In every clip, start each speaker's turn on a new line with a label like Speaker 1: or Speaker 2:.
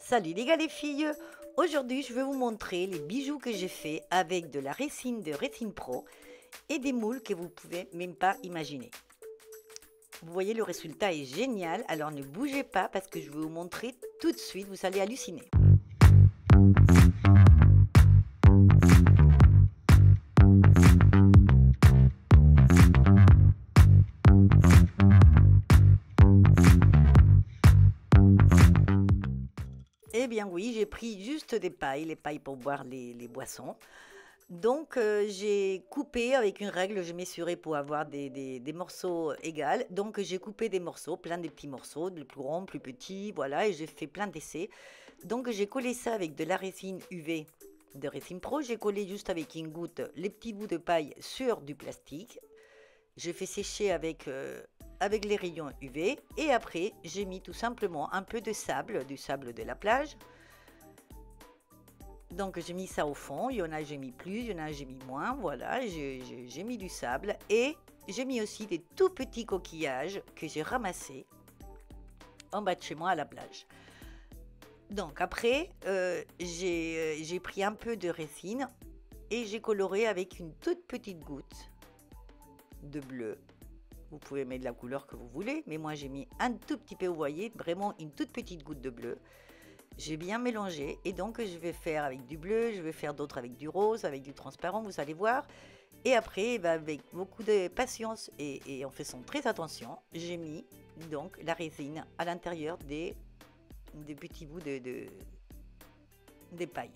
Speaker 1: Salut les gars les filles. Aujourd'hui je vais vous montrer les bijoux que j'ai fait avec de la résine de Résine Pro et des moules que vous pouvez même pas imaginer. Vous voyez, le résultat est génial, alors ne bougez pas parce que je vais vous montrer tout de suite, vous allez halluciner. Eh bien oui, j'ai pris juste des pailles, les pailles pour boire les boissons. Donc j'ai coupé avec une règle, je mesurais pour avoir des morceaux égaux. Donc j'ai coupé des morceaux, plein de petits morceaux, de plus grands, plus petits, voilà, et j'ai fait plein d'essais. Donc j'ai collé ça avec de la résine UV de Résine Pro. J'ai collé juste avec une goutte les petits bouts de paille sur du plastique. J'ai fait sécher avec les rayons UV. Et après, j'ai mis tout simplement un peu de sable, du sable de la plage. Donc j'ai mis ça au fond, il y en a j'ai mis plus, il y en a j'ai mis moins, voilà, j'ai mis du sable et j'ai mis aussi des tout petits coquillages que j'ai ramassés en bas de chez moi à la plage. Donc après, j'ai pris un peu de résine et j'ai coloré avec une toute petite goutte de bleu. Vous pouvez mettre la couleur que vous voulez, mais moi j'ai mis un tout petit peu, vous voyez, vraiment une toute petite goutte de bleu. J'ai bien mélangé et donc je vais faire avec du bleu, je vais faire d'autres avec du rose, avec du transparent, vous allez voir. Et après, avec beaucoup de patience et en faisant très attention, j'ai mis donc la résine à l'intérieur des petits bouts des pailles.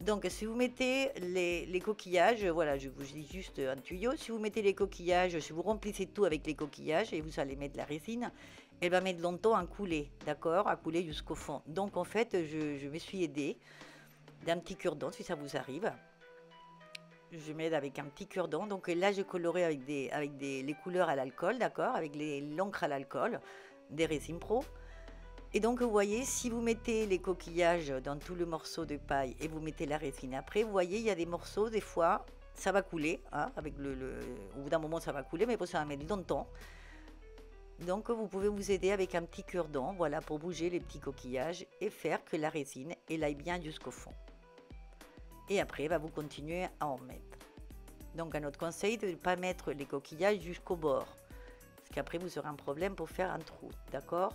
Speaker 1: Donc si vous mettez les coquillages, voilà, je vous dis juste un tuyau, si vous mettez les coquillages, si vous remplissez tout avec les coquillages et vous allez mettre la résine, elle va mettre longtemps à couler, d'accord, à couler jusqu'au fond. Donc en fait, je me suis aidée d'un petit cure-dent, si ça vous arrive. Je m'aide avec un petit cure-dent. Donc là, je colorais avec les couleurs à l'alcool, d'accord, avec l'encre à l'alcool des Résine Pro. Et donc vous voyez, si vous mettez les coquillages dans tout le morceau de paille et vous mettez la résine après, vous voyez, il y a des morceaux, des fois, ça va couler, hein, avec au bout d'un moment, ça va couler, mais ça va mettre longtemps. Donc vous pouvez vous aider avec un petit cure-dent, voilà, pour bouger les petits coquillages et faire que la résine elle aille bien jusqu'au fond. Et après, vous continuez à en mettre. Donc un autre conseil, de ne pas mettre les coquillages jusqu'au bord, parce qu'après vous aurez un problème pour faire un trou, d'accord?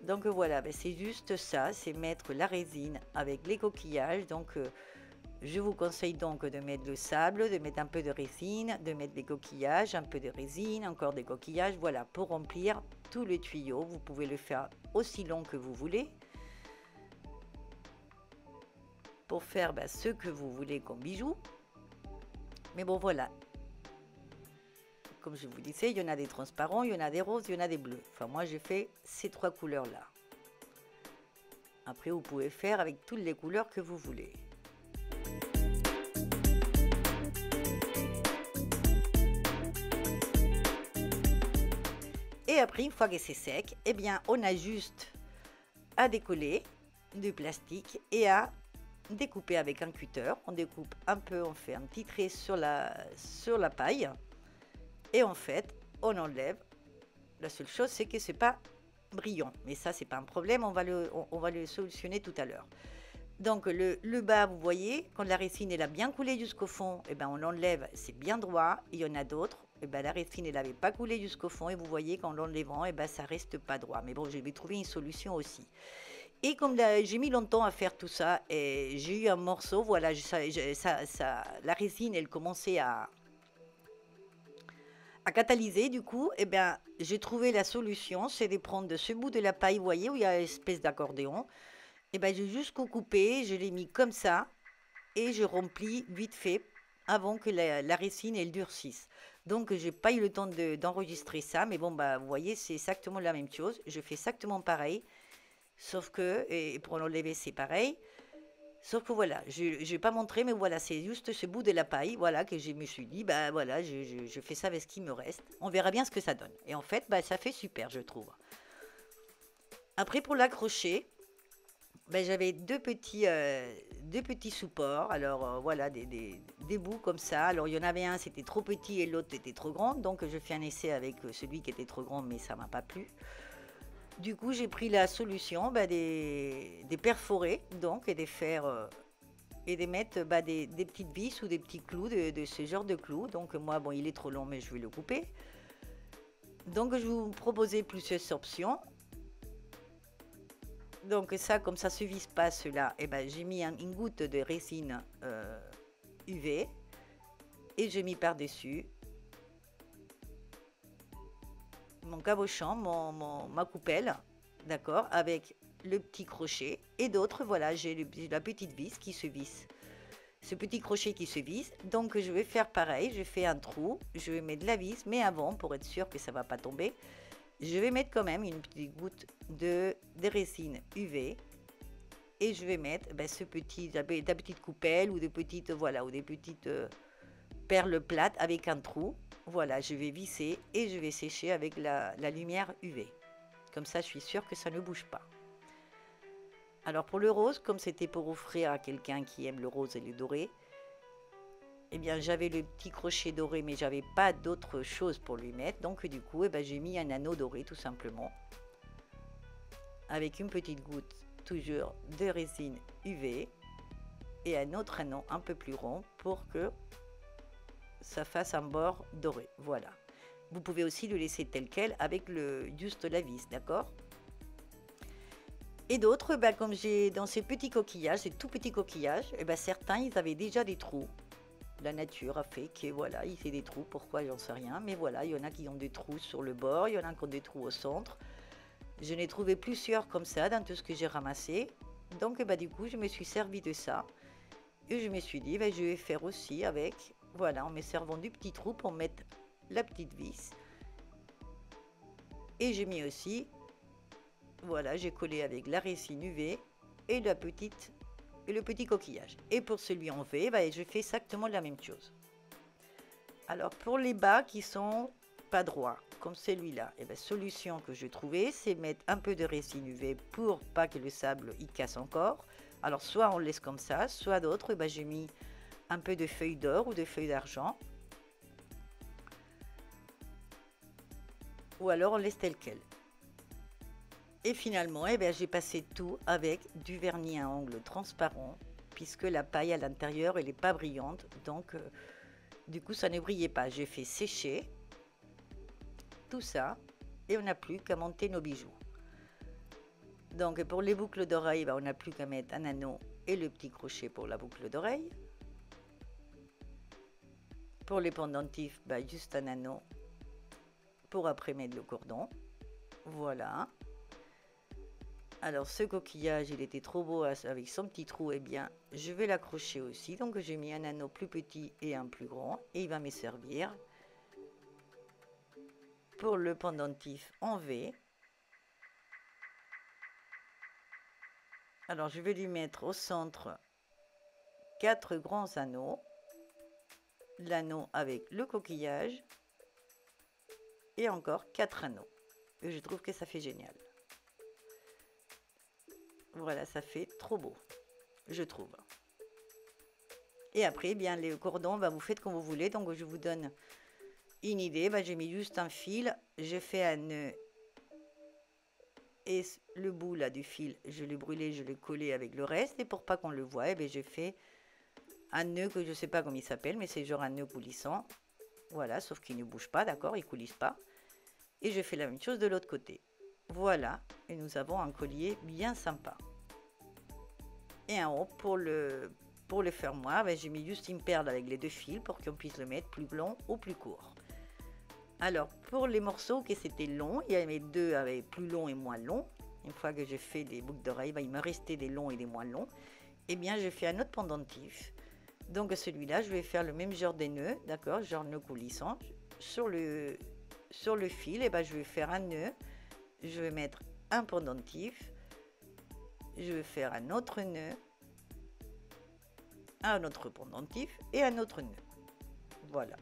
Speaker 1: Donc voilà, c'est juste ça, c'est mettre la résine avec les coquillages. Donc je vous conseille donc de mettre le sable, de mettre un peu de résine, de mettre des coquillages, un peu de résine, encore des coquillages, voilà, pour remplir tout le tuyau. Vous pouvez le faire aussi long que vous voulez, pour faire ce que vous voulez comme bijoux. Mais bon, voilà. Comme je vous disais, il y en a des transparents, il y en a des roses, il y en a des bleus. Enfin, moi, j'ai fait ces trois couleurs-là. Après, vous pouvez faire avec toutes les couleurs que vous voulez. Et après, une fois que c'est sec, eh bien, on a juste à décoller du plastique et à découper avec un cutter. On découpe un peu, on fait un petit trait sur la paille. Et en fait, on enlève. La seule chose, c'est que c'est pas brillant. Mais ça, c'est pas un problème, on va le solutionner tout à l'heure. Donc le bas, vous voyez, quand la résine elle a bien coulé jusqu'au fond, eh ben, on l'enlève, c'est bien droit. Il y en a d'autres, eh ben, la résine elle n'avait pas coulé jusqu'au fond et vous voyez qu'en l'enlevant, eh ben, ça reste pas droit. Mais bon, je vais trouver une solution aussi. Et comme j'ai mis longtemps à faire tout ça, et j'ai eu un morceau, voilà, la résine elle commençait à catalyser du coup, eh ben, j'ai trouvé la solution, c'est de prendre de ce bout de la paille, vous voyez, où il y a une espèce d'accordéon. Et ben j'ai juste coupé, je l'ai mis comme ça et je remplis vite fait avant que la résine elle durcisse. Donc j'ai pas eu le temps d'enregistrer ça, mais bon vous voyez c'est exactement la même chose. Je fais exactement pareil, sauf que et pour l'enlever c'est pareil. Sauf que voilà, je ne vais pas montrer, mais voilà, c'est juste ce bout de la paille, voilà, que je me suis dit, voilà, je fais ça avec ce qui me reste. On verra bien ce que ça donne. Et en fait, ça fait super, je trouve. Après, pour l'accrocher, j'avais deux petits supports. Alors voilà, des bouts comme ça. Alors il y en avait un, c'était trop petit et l'autre était trop grand. Donc je fais un essai avec celui qui était trop grand, mais ça m'a pas plu. Du coup, j'ai pris la solution des perforés, donc, et des faire et de mettre des petites vis ou des petits clous de ce genre de clous. Donc moi, bon, il est trop long, mais je vais le couper. Donc je vais vous proposer plusieurs options. Donc ça, comme ça se visse pas cela, et ben j'ai mis une goutte de résine UV et j'ai mis par-dessus mon cabochon, ma coupelle, d'accord, avec le petit crochet et d'autres, voilà, j'ai la petite vis qui se visse. Ce petit crochet qui se visse, donc je vais faire pareil, je fais un trou, je vais mettre de la vis, mais avant, pour être sûr que ça ne va pas tomber, je vais mettre quand même une petite goutte de résine UV et je vais mettre ce petit, la petite coupelle ou des petites, voilà, ou des petites perles plates avec un trou. Voilà, je vais visser et je vais sécher avec la lumière UV. Comme ça, je suis sûre que ça ne bouge pas. Alors pour le rose, comme c'était pour offrir à quelqu'un qui aime le rose et le doré, eh bien j'avais le petit crochet doré, mais j'avais pas d'autre chose pour lui mettre. Donc du coup, j'ai mis un anneau doré tout simplement, avec une petite goutte toujours de résine UV et un autre anneau un peu plus rond pour que ça fasse un bord doré. Voilà. Vous pouvez aussi le laisser tel quel avec juste la vis, d'accord? Et d'autres, comme j'ai dans ces petits coquillages, ces tout petits coquillages, certains, ils avaient déjà des trous. La nature a fait que voilà, il fait des trous, pourquoi j'en sais rien, mais voilà, il y en a qui ont des trous sur le bord, il y en a qui ont des trous au centre. Je n'ai trouvé plusieurs comme ça dans tout ce que j'ai ramassé. Donc du coup, je me suis servi de ça. Et je me suis dit, je vais faire aussi avec, voilà, en me servant du petit trou pour mettre la petite vis. Et j'ai mis aussi, voilà, j'ai collé avec la résine UV et le petit coquillage. Et pour celui en V, je fais exactement la même chose. Alors pour les bas qui sont pas droits, comme celui-là, solution que j'ai trouvée, c'est mettre un peu de résine UV pour pas que le sable y casse encore. Alors soit on laisse comme ça, soit d'autres, j'ai mis un peu de feuilles d'or ou de feuilles d'argent. Ou alors on laisse tel quel. Et finalement, j'ai passé tout avec du vernis à ongles transparent, puisque la paille à l'intérieur, elle n'est pas brillante. Donc, du coup, ça ne brillait pas. J'ai fait sécher tout ça et on n'a plus qu'à monter nos bijoux. Donc, pour les boucles d'oreilles, on n'a plus qu'à mettre un anneau et le petit crochet pour la boucle d'oreille. Pour les pendentifs, juste un anneau pour après mettre le cordon. Voilà. Alors ce coquillage, il était trop beau avec son petit trou, je vais l'accrocher aussi. Donc j'ai mis un anneau plus petit et un plus grand et il va me servir pour le pendentif en V. Alors je vais lui mettre au centre 4 grands anneaux, l'anneau avec le coquillage et encore 4 anneaux. Et je trouve que ça fait génial. Voilà, ça fait trop beau, je trouve. Et après, les cordons, vous faites comme vous voulez. Donc, je vous donne une idée. J'ai mis juste un fil. J'ai fait un nœud. Et le bout là du fil, je l'ai brûlé, je l'ai collé avec le reste. Et pour pas qu'on le voie, j'ai fait un nœud que je ne sais pas comment il s'appelle, mais c'est genre un nœud coulissant. Voilà, sauf qu'il ne bouge pas, d'accord, il ne coulisse pas. Et je fais la même chose de l'autre côté. Voilà, et nous avons un collier bien sympa. Et en haut, pour le fermoir, j'ai mis juste une perle avec les 2 fils pour qu'on puisse le mettre plus long ou plus court. Alors, pour les morceaux que c'était long, il y avait 2 avec plus long et moins long. Une fois que j'ai fait des boucles d'oreilles, il me restait des longs et des moins longs. Je fais un autre pendentif. Donc celui-là, je vais faire le même genre de nœud, d'accord, genre nœud coulissant. Sur le fil, je vais faire un nœud. Je vais mettre un pendentif. Je vais faire un autre nœud, un autre pendentif et un autre nœud. Voilà.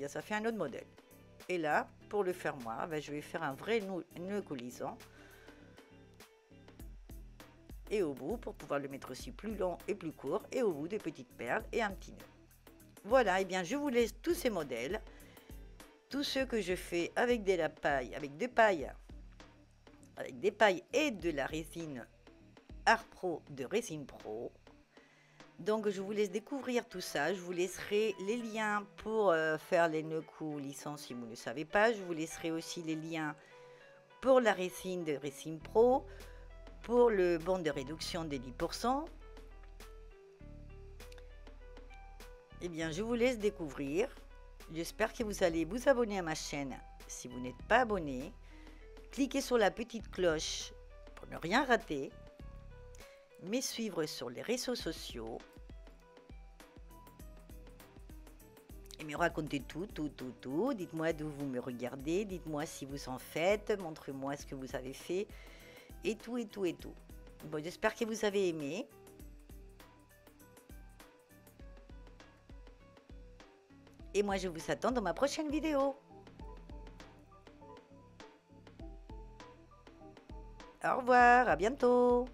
Speaker 1: Ça fait un autre modèle. Et là, pour le fermoir, je vais faire un vrai nœud coulissant. Et au bout, pour pouvoir le mettre aussi plus long et plus court, et au bout des petites perles et un petit nœud. Voilà, je vous laisse tous ces modèles. Tous ceux que je fais avec de la paille, avec des pailles et de la résine Art Pro de Résine Pro. Donc je vous laisse découvrir tout ça. Je vous laisserai les liens pour faire les nœuds coulissants si vous ne savez pas. Je vous laisserai aussi les liens pour la résine de Résine Pro, pour le bon de réduction des 10%. Eh bien, je vous laisse découvrir. J'espère que vous allez vous abonner à ma chaîne si vous n'êtes pas abonné. Cliquez sur la petite cloche pour ne rien rater. Me suivre sur les réseaux sociaux. Et me raconter tout. Dites-moi d'où vous me regardez. Dites-moi si vous en faites. Montrez-moi ce que vous avez fait. Et tout. Bon, j'espère que vous avez aimé. Et moi, je vous attends dans ma prochaine vidéo. Au revoir, à bientôt.